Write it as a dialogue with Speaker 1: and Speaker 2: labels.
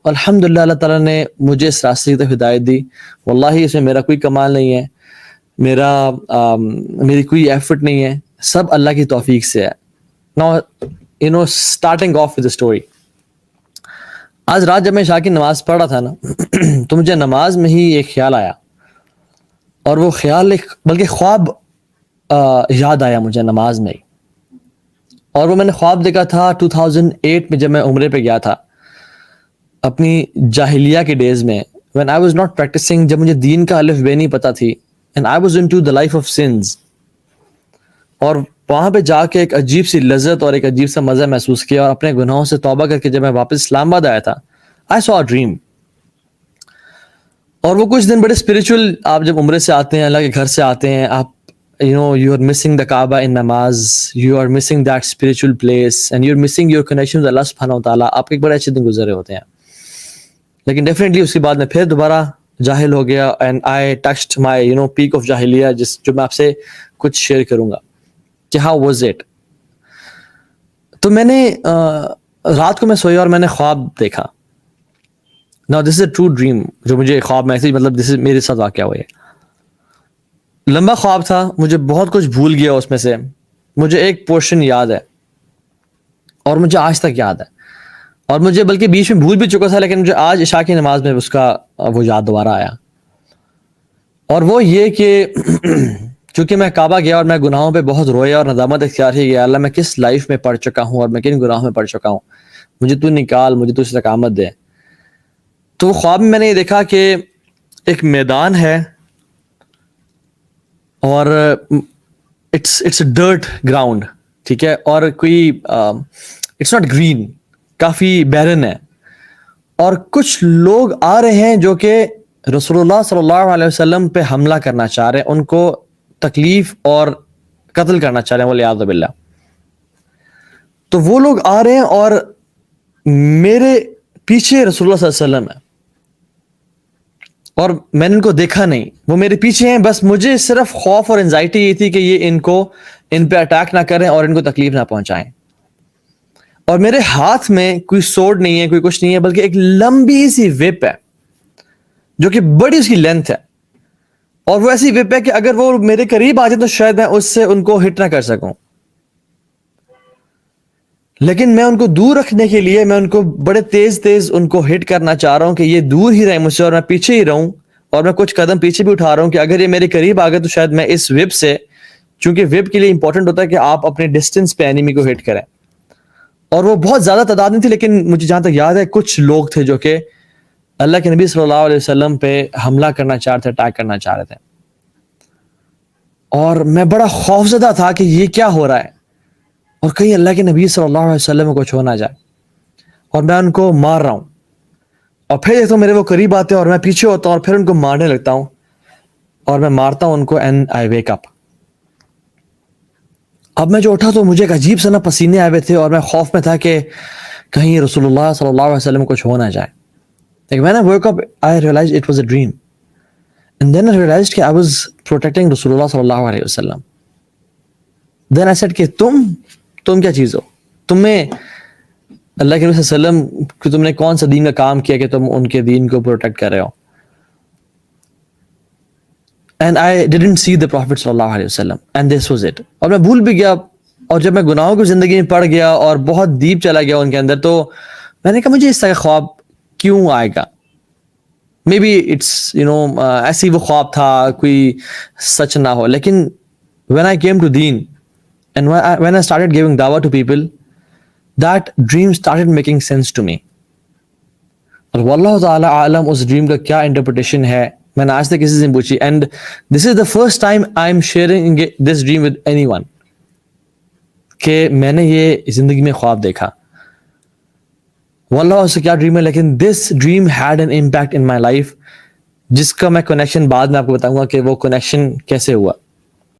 Speaker 1: الحمدللہ اللہ تعالیٰ نے مجھے اس راستے کی طرف ہدایت دی. واللہ اس میں میرا کوئی کمال نہیں ہے, میری کوئی ایفرٹ نہیں ہے, سب اللہ کی توفیق سے ہے. Now starting off with the story. آج رات جب میں عشاء کی نماز پڑھ رہا تھا نا تو مجھے نماز میں ہی ایک خیال آیا, اور وہ خیال بلکہ خواب یاد آیا مجھے نماز میں ہی. اور وہ میں نے خواب دیکھا تھا 2008 میں جب میں عمرے پہ گیا تھا اپنی جاہلیہ کے ڈیز میں, when I was not practicing, جب مجھے دین کا الف بے نہیں پتا تھی, and I was into the life of sins. اور وہاں پہ جا کے ایک عجیب سی لذت اور ایک عجیب سا مزہ محسوس کیا, اور اپنے گناہوں سے توبہ کر کے جب میں واپس اسلام آباد آیا تھا I saw a dream. اور وہ کچھ دن بڑے اسپریچول, آپ جب عمرے سے آتے ہیں, اللہ کے گھر سے آتے ہیں, آپ you are missing the Kaaba in namaz, you are missing that spiritual place, and you're missing your connection with Allah subhanahu wa ta'ala. آپ کے ایک بڑے اچھے دن گزرے ہوتے ہیں, لیکن ڈیفینیٹلی اس کے بعد میں پھر دوبارہ جاہل ہو گیا, and I touched my peak of جاہلیہ, جو میں آپ سے کچھ شیئر کروں گا کہ ہاؤ واز اٹ. تو میں نے رات کو میں سویا اور میں نے خواب دیکھا. Now this is a true dream, جو مجھے خواب میں ایسے مطلب this is میرے ساتھ واقعہ ہوا ہے. لمبا خواب تھا, مجھے بہت کچھ بھول گیا اس میں سے, مجھے ایک پورشن یاد ہے اور مجھے آج تک یاد ہے, اور مجھے بلکہ بیچ میں بھول بھی چکا تھا, لیکن مجھے آج عشاء کی نماز میں اس کا وہ یاد دوبارہ آیا. اور وہ یہ کہ چونکہ میں کعبہ گیا اور میں گناہوں پہ بہت رویا اور ندامت اختیار ہی گیا, اللہ میں کس لائف میں پڑ چکا ہوں اور میں کن گناہوں میں پڑ چکا ہوں, مجھے تو نکال, مجھے تو استقامت دے. تو خواب میں نے یہ دیکھا کہ ایک میدان ہے اور اٹس ڈرٹ گراؤنڈ, ٹھیک ہے, اور کوئی اٹس ناٹ گرین, کافی بیرن ہے, اور کچھ لوگ آ رہے ہیں جو کہ رسول اللہ صلی اللہ علیہ وسلم پہ حملہ کرنا چاہ رہے ہیں, ان کو تکلیف اور قتل کرنا چاہ رہے ہیں والعیاذ باللہ. تو وہ لوگ آ رہے ہیں اور میرے پیچھے رسول اللہ صلی اللہ علیہ وسلم ہے, اور میں نے ان کو دیکھا نہیں, وہ میرے پیچھے ہیں, بس مجھے صرف خوف اور انزائٹی یہ تھی کہ یہ ان پہ اٹیک نہ کریں اور ان کو تکلیف نہ پہنچائیں. اور میرے ہاتھ میں کوئی سورڈ نہیں ہے, کوئی کچھ نہیں ہے, بلکہ ایک لمبی سی وپ ہے جو کہ بڑی اس کی لینتھ ہے, اور وہ ایسی وپ ہے کہ اگر وہ میرے قریب آ جائے تو شاید میں اس سے ان کو ہٹ نہ کر سکوں, لیکن میں ان کو دور رکھنے کے لیے میں ان کو بڑے تیز ان کو ہٹ کرنا چاہ رہا ہوں کہ یہ دور ہی رہے مجھ سے اور میں پیچھے ہی رہوں, اور میں کچھ قدم پیچھے بھی اٹھا رہا ہوں کہ اگر یہ میرے قریب آ گئے تو شاید میں اس وپ سے, چونکہ وپ کے لیے امپورٹنٹ ہوتا ہے کہ آپ اپنے ڈسٹینس پہ اینیمی کو ہٹ کریں. اور وہ بہت زیادہ تعداد نہیں تھی, لیکن مجھے جہاں تک یاد ہے کچھ لوگ تھے جو کہ اللہ کے نبی صلی اللہ علیہ وسلم پہ حملہ کرنا چاہ رہے تھے, اٹیک کرنا چاہ رہے تھے. اور میں بڑا خوفزدہ تھا کہ یہ کیا ہو رہا ہے, اور کہیں اللہ کے نبی صلی اللہ علیہ وسلم کو چھو نہ جائے, اور میں ان کو مار رہا ہوں, اور پھر دیکھتا ہوں میرے وہ قریب آتے ہیں اور میں پیچھے ہوتا ہوں اور پھر ان کو مارنے لگتا ہوں, اور میں مارتا ہوں ان کو, اینڈ آئی ویک اپ. اب میں جو اٹھا تو مجھے ایک عجیب سا نا پسینے آئے ہوئے تھے, اور میں خوف میں تھا کہ کہیں رسول اللہ صلی اللہ علیہ وسلم کو چھو نہ جائے. لیکن when I woke up, I realized it was a dream. And then I realized کہ I was protecting رسول اللہ صلی اللہ علیہ وسلم. Then I said کہ تم کیا چیز ہو, تمہیں اللہ کے نبی صلی اللہ علیہ وسلم کہ تم نے کون سا دین کا کام کیا کہ تم ان کے دین کو پروٹیکٹ کر رہے ہو. And I didn't see the Prophet صلی اللہ علیہ وسلم, and this was it. اور میں بھول بھی گیا, اور جب میں گناہوں کی زندگی میں پڑ گیا اور بہت ڈیپ چلا گیا ان کے اندر, تو میں نے کہا مجھے اس طرح کا خواب کیوں آئے گا. مے بی اٹس ایسی وہ خواب تھا, کوئی سچ نہ ہو. لیکن when I came to deen and when I started giving dawah to people, that dream started making sense to me. اور واللہ تعالی عالم اس ڈریم کا کیا انٹرپریٹیشن ہے, میں نے آج تک کسی سے پوچھی, and this is the first time I am sharing this dream with any one, کہ میں نے یہ زندگی میں خواب دیکھا. واللہ اس سے کیا ڈریم ہے, لیکن this dream had an impact in my life, جس کا میں کنیکشن بعد میں آپ کو بتاؤں گا کہ وہ کنیکشن کیسے ہوا.